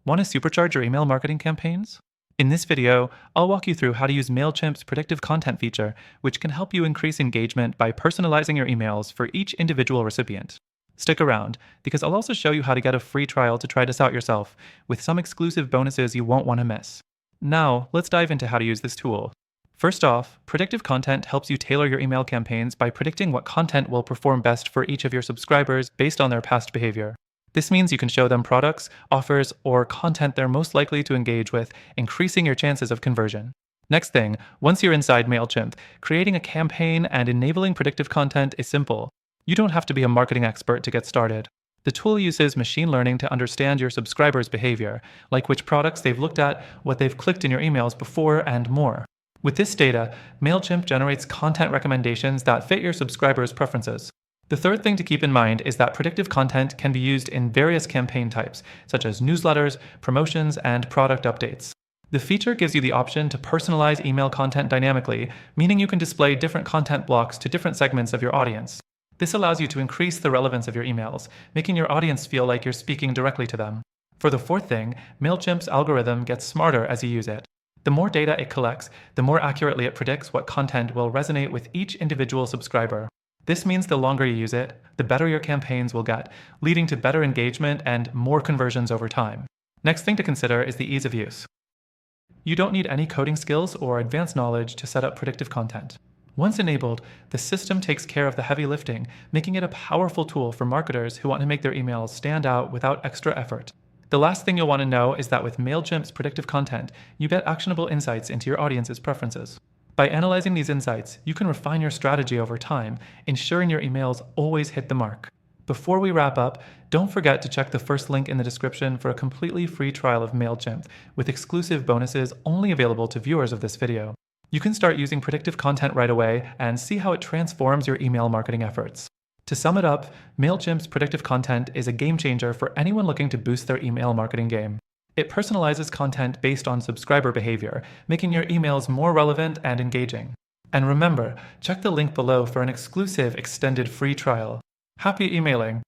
Want to supercharge your email marketing campaigns? In this video, I'll walk you through how to use Mailchimp's predictive content feature, which can help you increase engagement by personalizing your emails for each individual recipient. Stick around, because I'll also show you how to get a free trial to try this out yourself, with some exclusive bonuses you won't want to miss. Now, let's dive into how to use this tool. First off, predictive content helps you tailor your email campaigns by predicting what content will perform best for each of your subscribers based on their past behavior. This means you can show them products, offers, or content they're most likely to engage with, increasing your chances of conversion. Next thing, once you're inside Mailchimp, creating a campaign and enabling predictive content is simple. You don't have to be a marketing expert to get started. The tool uses machine learning to understand your subscribers' behavior, like which products they've looked at, what they've clicked in your emails before, and more. With this data, Mailchimp generates content recommendations that fit your subscribers' preferences. The third thing to keep in mind is that predictive content can be used in various campaign types, such as newsletters, promotions, and product updates. The feature gives you the option to personalize email content dynamically, meaning you can display different content blocks to different segments of your audience. This allows you to increase the relevance of your emails, making your audience feel like you're speaking directly to them. For the fourth thing, Mailchimp's algorithm gets smarter as you use it. The more data it collects, the more accurately it predicts what content will resonate with each individual subscriber. This means the longer you use it, the better your campaigns will get, leading to better engagement and more conversions over time. Next thing to consider is the ease of use. You don't need any coding skills or advanced knowledge to set up predictive content. Once enabled, the system takes care of the heavy lifting, making it a powerful tool for marketers who want to make their emails stand out without extra effort. The last thing you'll want to know is that with Mailchimp's predictive content, you get actionable insights into your audience's preferences. By analyzing these insights, you can refine your strategy over time, ensuring your emails always hit the mark. Before we wrap up, don't forget to check the first link in the description for a completely free trial of Mailchimp, with exclusive bonuses only available to viewers of this video. You can start using predictive content right away and see how it transforms your email marketing efforts. To sum it up, Mailchimp's predictive content is a game changer for anyone looking to boost their email marketing game. It personalizes content based on subscriber behavior, making your emails more relevant and engaging. And remember, check the link below for an exclusive extended free trial. Happy emailing!